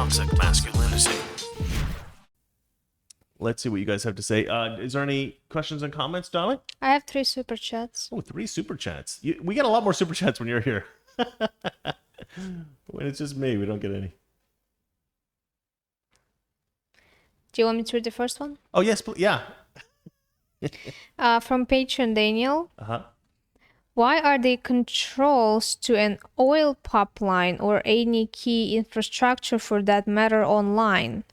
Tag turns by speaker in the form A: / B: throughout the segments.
A: toxic masculinity.
B: Let's see what you guys have to say. Is there any questions and comments, Dolly?
C: I have 3 super chats.
B: Oh, 3 super chats. We get a lot more super chats when you're here. When it's just me, we don't get any.
C: Do you want me to read the first one?
B: Oh, yes, please. Yeah.
C: From Patron Daniel.
B: Uh-huh.
C: Why are the controls to an oil pipeline or any key infrastructure for that matter online?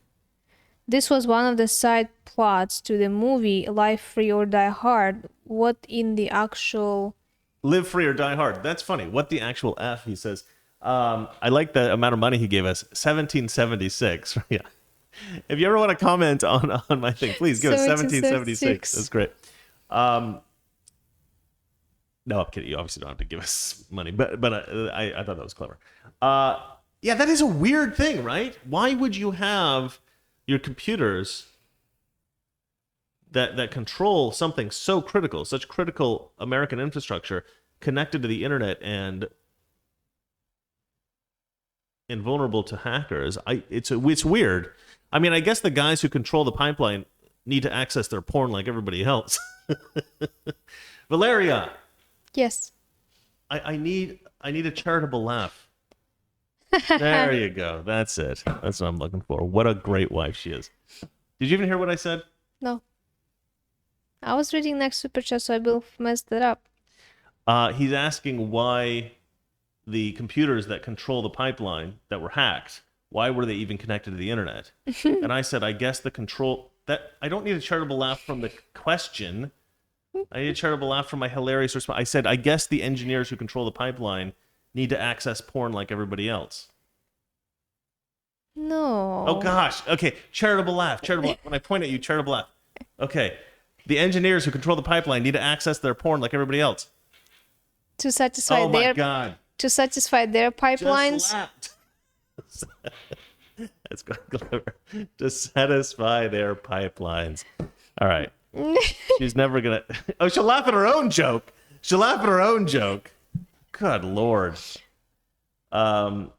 C: This was one of the side plots to the movie Live Free or Die Hard. What in the actual...
B: Live free or die hard. That's funny. What the actual F, he says. I like the amount of money he gave us. 1776. Yeah. If you ever want to comment on my thing, please give us 1776. That's great. No, I'm kidding. You obviously don't have to give us money, but I thought that was clever. Yeah, that is a weird thing, right? Why would you have your computers that control something so critical, such critical American infrastructure, connected to the internet and invulnerable to hackers? It's weird. I mean, I guess the guys who control the pipeline need to access their porn like everybody else. Valeria.
C: Yes.
B: I need a charitable laugh. There you go. That's it. That's what I'm looking for. What a great wife she is. Did you even hear what I said?
C: No. I was reading next super chat, so I will mess that up.
B: He's asking why the computers that control the pipeline that were hacked, why were they even connected to the internet? And I said, I guess the control... that I don't need a charitable laugh from the question. I need a charitable laugh from my hilarious response. I said, I guess the engineers who control the pipeline need to access porn like everybody else.
C: No.
B: Oh, gosh. Okay, charitable laugh. Charitable laugh. When I point at you, charitable laugh. Okay. The engineers who control the pipeline need to access their porn like everybody else.
C: To satisfy
B: Oh, my God.
C: To satisfy their pipelines.
B: Just laughed. That's clever. To satisfy their pipelines. All right. She's never gonna... Oh, she'll laugh at her own joke. She'll laugh at her own joke. Good Lord. And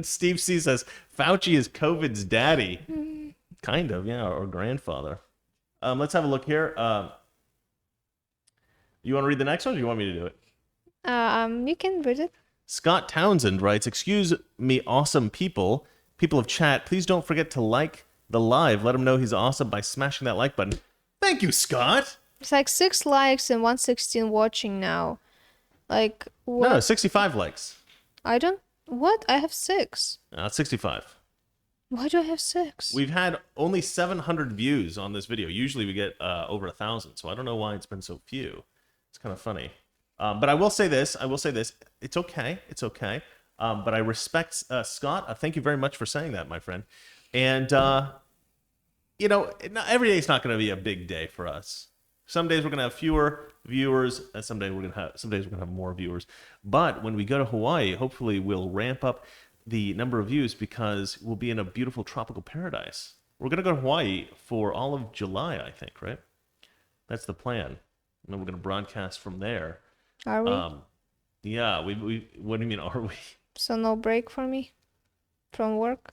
B: Steve C says, Fauci is COVID's daddy. Kind of, yeah, or grandfather. Let's have a look here. You want to read the next one, or do you want me to do it?
C: You can read it.
B: Scott Townsend writes, excuse me, awesome people of chat, please don't forget to like the live. Let him know he's awesome by smashing that like button. Thank you, Scott.
C: It's like 6 likes and 116 watching now. Like, what?
B: No, 65 likes.
C: I don't... What? I have 6.
B: 65.
C: Why do I have 6?
B: We've had only 700 views on this video. Usually we get over 1,000, so I don't know why it's been so few. It's kind of funny. But I will say this. It's okay. It's okay. But I respect Scott. Thank you very much for saying that, my friend. And, you know, every day is not going to be a big day for us. Some days we're going to have fewer viewers, and some days we're going to have more viewers. But when we go to Hawaii, hopefully we'll ramp up the number of views because we'll be in a beautiful tropical paradise. We're going to go to Hawaii for all of July, I think, right? That's the plan. And then we're going to broadcast from there.
C: Are we?
B: Yeah, we. What do you mean, are we?
C: So no break for me from work?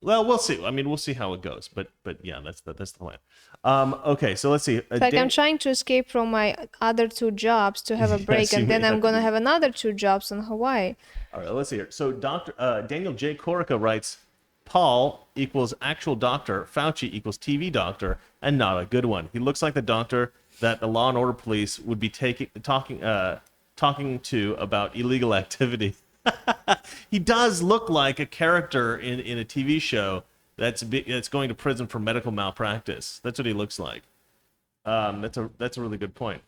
B: Well, we'll see. I mean, we'll see how it goes. But yeah, that's the plan. Okay, so let's see.
C: Like I'm trying to escape from my other 2 jobs to have a break, and then I'm gonna have another 2 jobs in Hawaii.
B: All right, let's see here. So Daniel J. Corica writes, Paul equals actual doctor, Fauci equals TV doctor, and not a good one. He looks like the doctor that the Law and Order police would be talking to about illegal activity. He does look like a character in a TV show that's going to prison for medical malpractice. That's what he looks like. That's a really good point.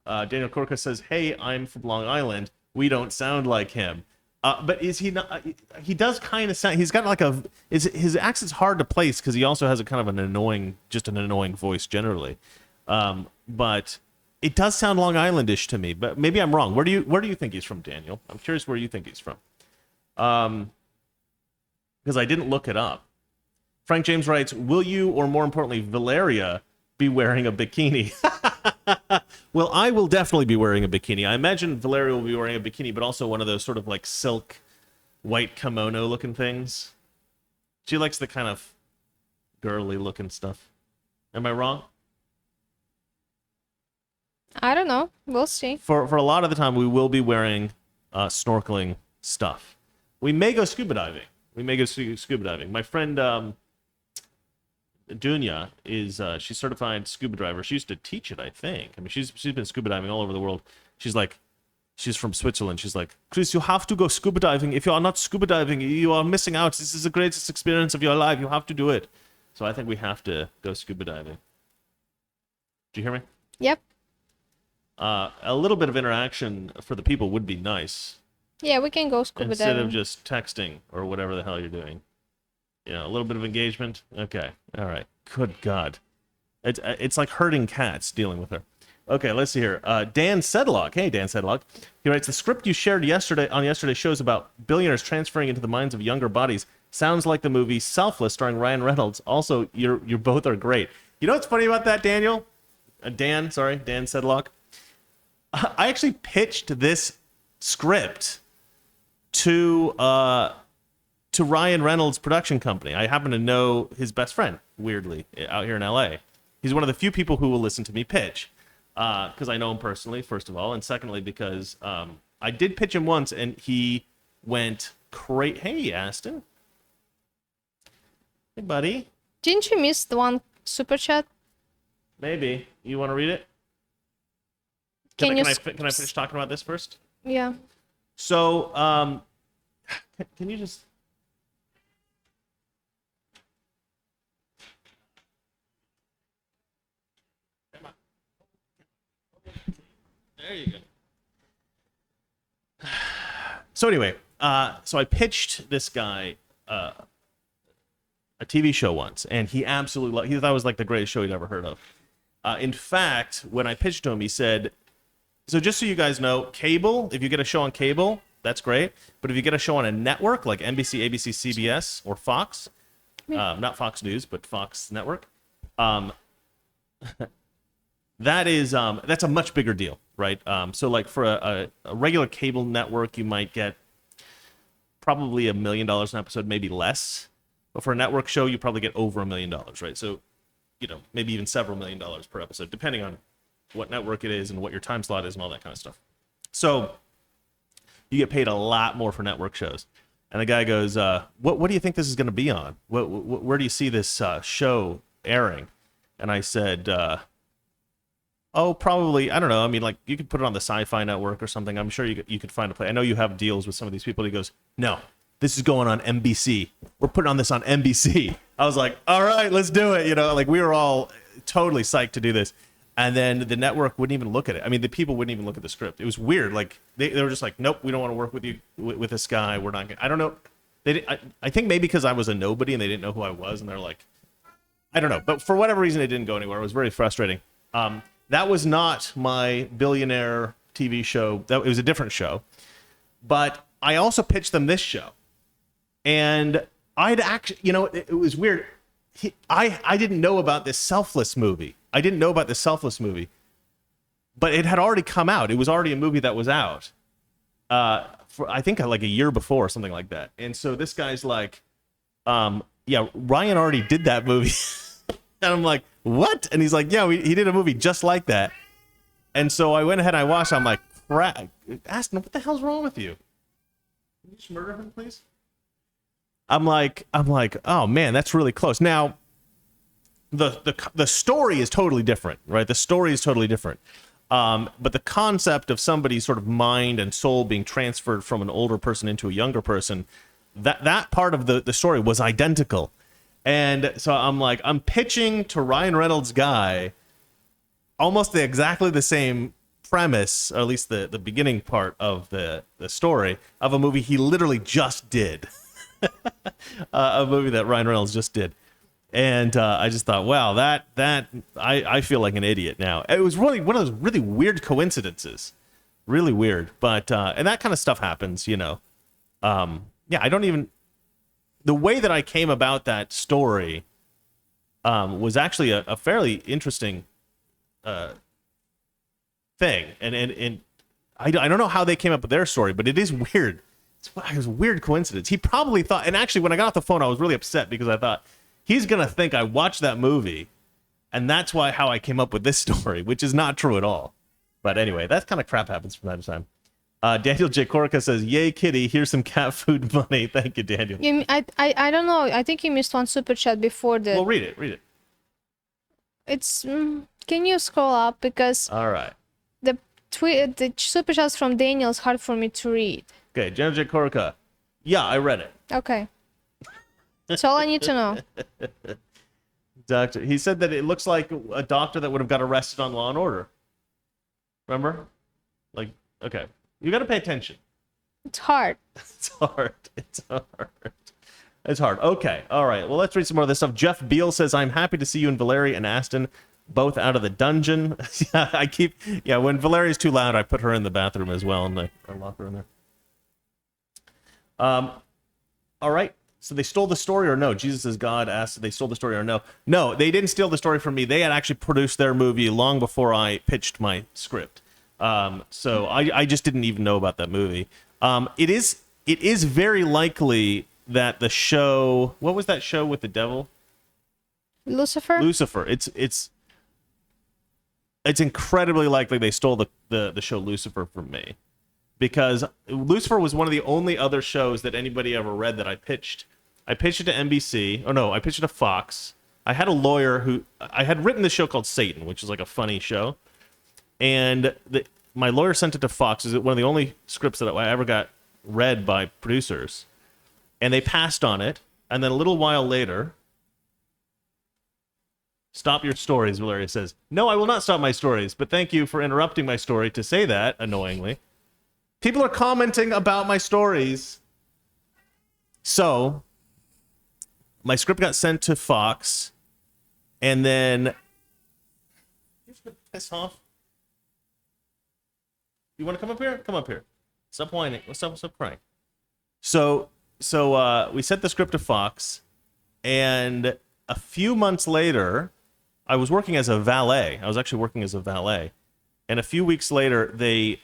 B: Daniel Corca says, "Hey, I'm from Long Island. We don't sound like him." But is he not? He does kind of sound. He's got like his accent's hard to place because he also has a kind of an annoying voice generally. But it does sound Long Islandish to me, but maybe I'm wrong. Where do you think he's from, Daniel? I'm curious where you think he's from. Because I didn't look it up. Frank James writes, will you, or more importantly, Valeria, be wearing a bikini? Well, I will definitely be wearing a bikini. I imagine Valeria will be wearing a bikini, but also one of those sort of like silk white kimono looking things. She likes the kind of girly looking stuff. Am I wrong?
C: I don't know. We'll see.
B: For a lot of the time, we will be wearing snorkeling stuff. We may go scuba diving. Scuba diving. My friend Dunya is she's certified scuba diver. She used to teach it, I think. I mean, she's been scuba diving all over the world. She's from Switzerland. She's like, Chris, you have to go scuba diving. If you are not scuba diving, you are missing out. This is the greatest experience of your life. You have to do it. So I think we have to go scuba diving. Do you hear me?
C: Yep.
B: A little bit of interaction for the people would be nice.
C: Yeah, we can go scuba
B: Instead
C: diving.
B: of just texting or whatever the hell you're doing. You know, a little bit of engagement. Okay. All right. Good God. It's like herding cats dealing with her. Okay, let's see here. Dan Sedlock. Hey, Dan Sedlock. He writes, the script you shared yesterday's show is about billionaires transferring into the minds of younger bodies. Sounds like the movie Selfless starring Ryan Reynolds. Also, you both are great. You know what's funny about that, Daniel? Dan Sedlock. I actually pitched this script to Ryan Reynolds' production company. I happen to know his best friend, weirdly, out here in LA. He's one of the few people who will listen to me pitch, because I know him personally, first of all, and secondly because I did pitch him once and he went crazy. Hey, Aston. Hey, buddy.
C: Didn't you miss the one super chat?
B: Maybe. You want to read it?
C: Can
B: Can I finish talking about this first?
C: Yeah.
B: So, can you just... There you go. So anyway, so I pitched this guy a TV show once, and he absolutely he thought it was like the greatest show he'd ever heard of. In fact, when I pitched to him, he said, so just so you guys know, cable, if you get a show on cable, that's great. But if you get a show on a network like NBC, ABC, CBS, or Fox, not Fox News, but Fox Network, that's a much bigger deal, right? So like for a regular cable network, you might get probably $1 million an episode, maybe less. But for a network show, you probably get over $1 million, right? So, you know, maybe even several $1 million per episode, depending on what network it is and what your time slot is and all that kind of stuff. So you get paid a lot more for network shows. And the guy goes, what do you think this is going to be on? Where do you see this show airing? And I said, oh, probably, I don't know. I mean, like, you could put it on the Sci-Fi Network or something. I'm sure you could find a place. I know you have deals with some of these people. He goes, no, this is going on NBC. We're putting on this on NBC. I was like, all right, let's do it. You know, like, we were all totally psyched to do this. And then the network wouldn't even look at it. I mean, the people wouldn't even look at the script. It was weird. Like, they were just like, nope, we don't want to work with you, with this guy. We're not gonna, I don't know. I think maybe because I was a nobody and they didn't know who I was. And they're like, I don't know. But for whatever reason, it didn't go anywhere. It was very frustrating. That was not my billionaire TV show. It was a different show. But I also pitched them this show. And I'd actually, you know, it was weird. I didn't know about this Selfless movie. But it had already come out. It was already a movie that was out. For I think like a year before, something like that. And so this guy's like, yeah, Ryan already did that movie. And I'm like, what? And he's like, yeah, he did a movie just like that. And so I went ahead and I watched. I'm like, crap. Aston, what the hell's wrong with you? Can you just murder him, please? I'm like, oh man, that's really close. Now, the story is totally different, right? The story is totally different. But the concept of somebody's sort of mind and soul being transferred from an older person into a younger person, that part of the story was identical. And so I'm like, I'm pitching to Ryan Reynolds' guy almost exactly the same premise, or at least the beginning part of the story of a movie he literally just did. A movie that Ryan Reynolds just did. And I just thought, wow, I feel like an idiot now. It was really one of those really weird coincidences. Really weird. But, and that kind of stuff happens, you know. Yeah, I don't even... The way that I came about that story was actually a fairly interesting thing. And I don't know how they came up with their story, but it is weird It was a weird coincidence. He probably thought, and actually when I got off the phone, I was really upset because I thought he's going to think I watched that movie, and that's how I came up with this story, which is not true at all. But anyway, that kind of crap happens from time to time. Daniel J. Corica says, "Yay, kitty! Here's some cat food money." Thank you, Daniel.
C: I don't know. I think you missed one super chat before the.
B: Well, read it. Read it.
C: It's. Can you scroll up because
B: All right.
C: the super chats from Daniel is hard for me to read.
B: Okay, Daniel J. Corica. Yeah, I read it.
C: Okay. That's all I need to know.
B: Doctor. He said that it looks like a doctor that would have got arrested on Law and Order. Remember? Like, okay. You got to pay attention.
C: It's hard.
B: It's hard. It's hard. It's hard. Okay. All right. Well, let's read some more of this stuff. Jeff Beal says, "I'm happy to see you and Valerie and Aston both out of the dungeon." When Valeria's too loud, I put her in the bathroom as well, and I lock her in there. All right. So they stole the story or no? Jesus is God asked if they stole the story or no. No, they didn't steal the story from me. They had actually produced their movie long before I pitched my script. So I just didn't even know about that movie. It is very likely that the show, what was that show with the devil?
C: Lucifer?
B: Lucifer. It's incredibly likely they stole the show Lucifer from me. Because Lucifer was one of the only other shows that anybody ever read that I pitched. I pitched it to NBC. Oh no, I pitched it to Fox. I had a lawyer I had written this show called Satan, which is like a funny show. And my lawyer sent it to Fox. It's one of the only scripts that I ever got read by producers. And they passed on it. And then a little while later, "Stop your stories," Valeria says. "No, I will not stop my stories, but thank you for interrupting my story to say that, annoyingly." People are commenting about my stories. So, my script got sent to Fox, and then... You piss off? You want to come up here? Come up here. Stop whining. Stop crying. So we sent the script to Fox, and a few months later, I was working as a valet. I was actually working as a valet. And a few weeks later, they...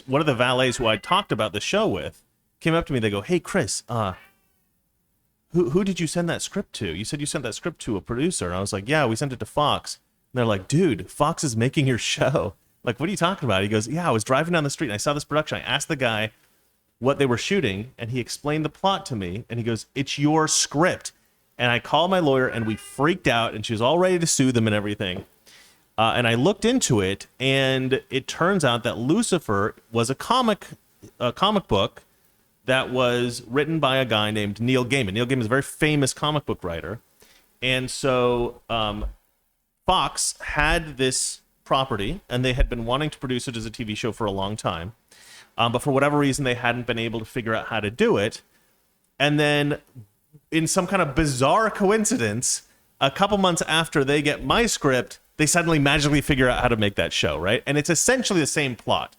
B: one of the valets who I talked about the show with came up to me. They go, "Hey, Chris, who did you send that script to? You said you sent that script to a producer." And I was like, "Yeah, we sent it to Fox." And they're like, "Dude, Fox is making your show." Like, "What are you talking about?" He goes, "Yeah, I was driving down the street and I saw this production. I asked the guy what they were shooting, and he explained the plot to me. And he goes, 'It's your script.'" And I called my lawyer, and we freaked out, and she was all ready to sue them and everything. And I looked into it, and it turns out that Lucifer was a comic book that was written by a guy named Neil Gaiman. Neil Gaiman is a very famous comic book writer. And so Fox had this property, and they had been wanting to produce it as a TV show for a long time. But for whatever reason, they hadn't been able to figure out how to do it. And then in some kind of bizarre coincidence, a couple months after they get my script, they suddenly magically figure out how to make that show, right? And it's essentially the same plot.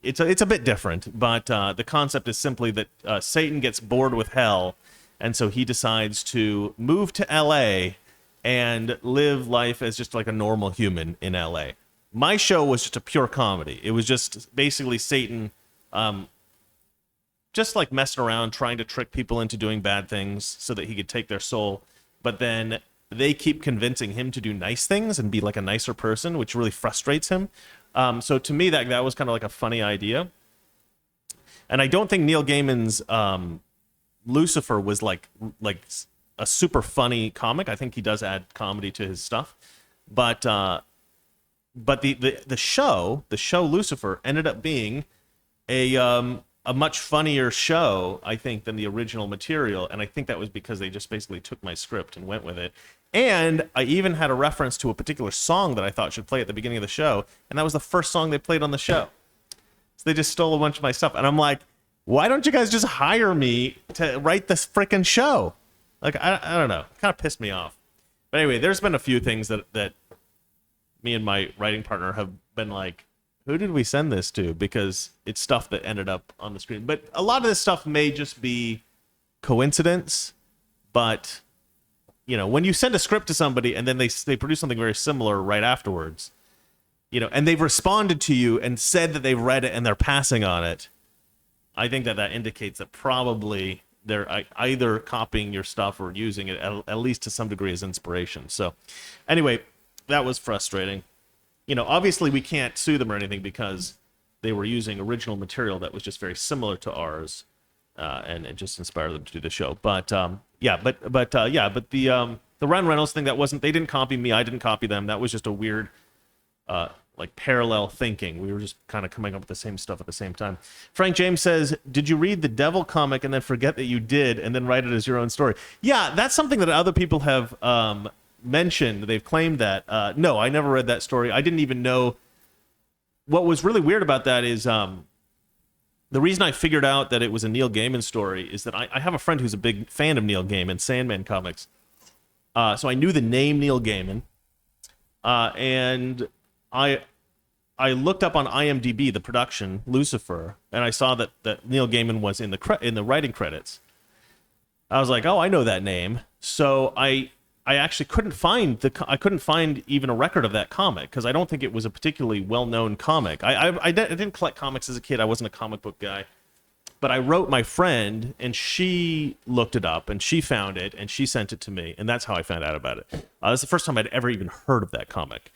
B: It's a bit different, but the concept is simply that Satan gets bored with hell, and so he decides to move to L.A. and live life as just like a normal human in L.A. My show was just a pure comedy. It was just basically Satan just like messing around, trying to trick people into doing bad things so that he could take their soul. But then they keep convincing him to do nice things and be like a nicer person, which really frustrates him. So to me, that was kind of like a funny idea. And I don't think Neil Gaiman's Lucifer was like a super funny comic. I think he does add comedy to his stuff. But the show Lucifer ended up being a much funnier show, I think, than the original material. And I think that was because they just basically took my script and went with it. And I even had a reference to a particular song that I thought should play at the beginning of the show. And that was the first song they played on the show. So they just stole a bunch of my stuff. And I'm like, why don't you guys just hire me to write this freaking show? Like, I don't know. It kind of pissed me off. But anyway, there's been a few things that me and my writing partner have been like, who did we send this to? Because it's stuff that ended up on the screen. But a lot of this stuff may just be coincidence. But, you know, when you send a script to somebody and then they produce something very similar right afterwards, you know, and they've responded to you and said that they've read it and they're passing on it, I think that indicates that probably they're either copying your stuff or using it at least to some degree as inspiration. So, anyway, that was frustrating. Obviously we can't sue them or anything because they were using original material that was just very similar to ours, and it just inspired them to do the show. But the Ryan Reynolds thing, they didn't copy me, I didn't copy them. That was just a weird like parallel thinking. We were just kind of coming up with the same stuff at the same time. Frank James says, did you read the Devil comic and then forget that you did and then write it as your own story? Yeah, that's something that other people have mentioned. They've claimed that. No, I never read that story. I didn't even know. What was really weird about that is the reason I figured out that it was a Neil Gaiman story is that I have a friend who's a big fan of Neil Gaiman, Sandman comics. So I knew the name Neil Gaiman. And I looked up on IMDb the production Lucifer, and I saw that Neil Gaiman was in the writing credits. I was like, oh, I know that name. So I actually couldn't find even a record of that comic because I don't think it was a particularly well-known comic. I didn't collect comics as a kid. I wasn't a comic book guy. But I wrote my friend, and she looked it up, and she found it, and she sent it to me, and that's how I found out about it. That's the first time I'd ever even heard of that comic.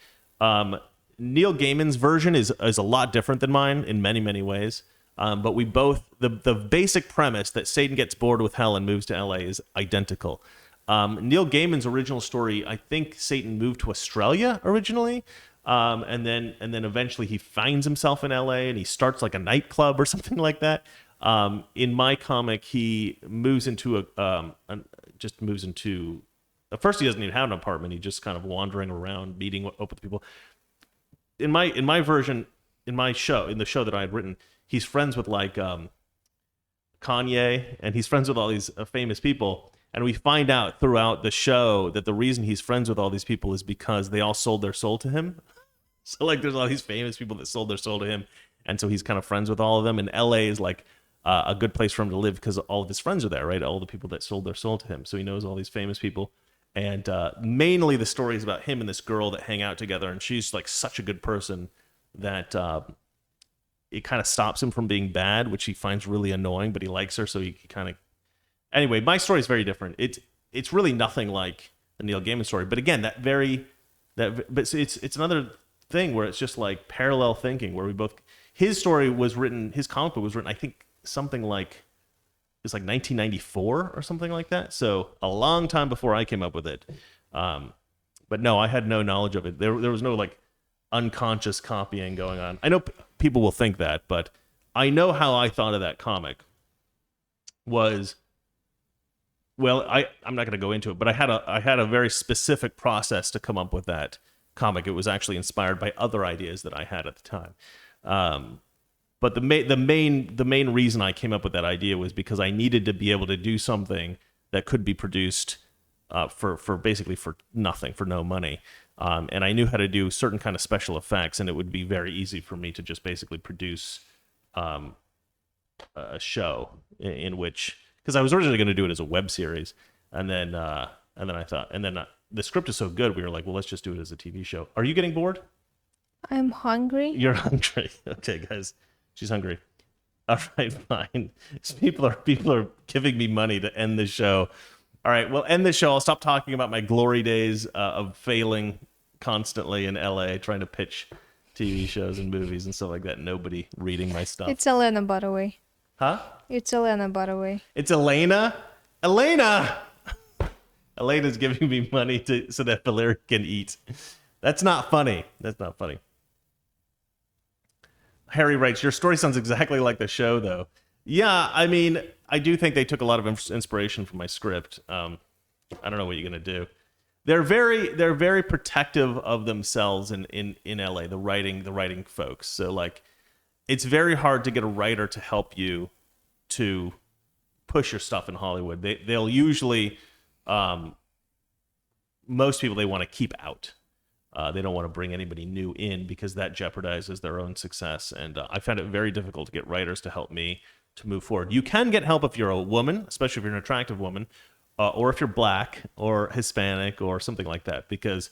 B: Neil Gaiman's version is a lot different than mine in many, many ways. But we both, the basic premise that Satan gets bored with hell and moves to LA is identical. Neil Gaiman's original story, I think Satan moved to Australia originally. And then eventually he finds himself in LA and he starts like a nightclub or something like that. In my comic, he moves into at first he doesn't even have an apartment. He's just kind of wandering around, meeting up with people. In my version, in the show that I had written, he's friends with like Kanye, and he's friends with all these famous people. And we find out throughout the show that the reason he's friends with all these people is because they all sold their soul to him. So like there's all these famous people that sold their soul to him, and so he's kind of friends with all of them. And LA is like a good place for him to live because all of his friends are there, right? All the people that sold their soul to him. So he knows all these famous people. And mainly the story is about him and this girl that hang out together, and she's like such a good person that it kind of stops him from being bad, which he finds really annoying, but he likes her, so he kind of... Anyway, my story is very different. It's really nothing like the Neil Gaiman story, but again, but it's another thing where it's just like parallel thinking, where we both... His story was written, his comic book was written, I think something like... It's like 1994 or something like that. So a long time before I came up with it. But no, I had no knowledge of it. There was no like unconscious copying going on. I know people will think that, but I know how I thought of that comic was, well, I'm not going to go into it, but I had a very specific process to come up with that comic. It was actually inspired by other ideas that I had at the time. But the main reason I came up with that idea was because I needed to be able to do something that could be produced for basically for nothing, for no money. And I knew how to do certain kind of special effects, and it would be very easy for me to just basically produce a show in which, because I was originally going to do it as a web series, and then I thought, the script is so good, we were like, well, let's just do it as a TV show. Are you getting bored?
C: I'm hungry.
B: You're hungry. Okay, guys. She's hungry. All right, fine. So people are giving me money to end the show. All right, we'll end the show. I'll stop talking about my glory days of failing constantly in LA, trying to pitch TV shows and movies and stuff like that. Nobody reading my stuff.
C: It's Elena, by the way.
B: Huh?
C: It's Elena, by the way.
B: It's Elena? Elena! Elena's giving me money so that Valeria can eat. That's not funny. That's not funny. Harry writes, your story sounds exactly like the show, though. Yeah, I mean, I do think they took a lot of inspiration from my script. I don't know what you're going to do. They're very protective of themselves in LA, the writing folks. So, like, it's very hard to get a writer to help you to push your stuff in Hollywood. They'll usually, most people they want to keep out. They don't want to bring anybody new in because that jeopardizes their own success. And I found it very difficult to get writers to help me to move forward. You can get help if you're a woman, especially if you're an attractive woman, or if you're black or Hispanic or something like that. Because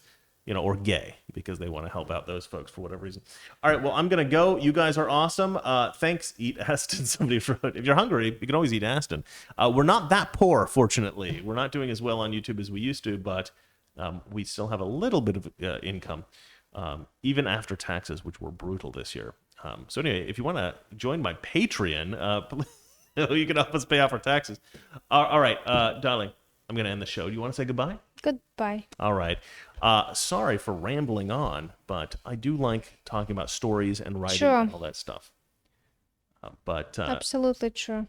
B: or gay, because they want to help out those folks for whatever reason. All right, well, I'm gonna go. You guys are awesome. Thanks, Eat Aston. Somebody wrote, if you're hungry, you can always eat Aston. We're not that poor, fortunately. We're not doing as well on YouTube as we used to, but we still have a little bit of income, even after taxes, which were brutal this year. So anyway, if you want to join my Patreon, you can help us pay off our taxes. All right, darling, I'm going to end the show. Do you want to say goodbye?
C: Goodbye.
B: All right. Sorry for rambling on, but I do like talking about stories and writing and all that stuff.
C: Absolutely true.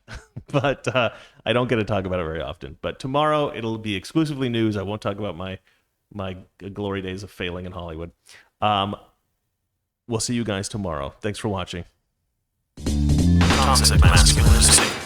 B: But I don't get to talk about it very often. But tomorrow it'll be exclusively news. I won't talk about my glory days of failing in Hollywood. We'll see you guys tomorrow. Thanks for watching. Toxic masculinity.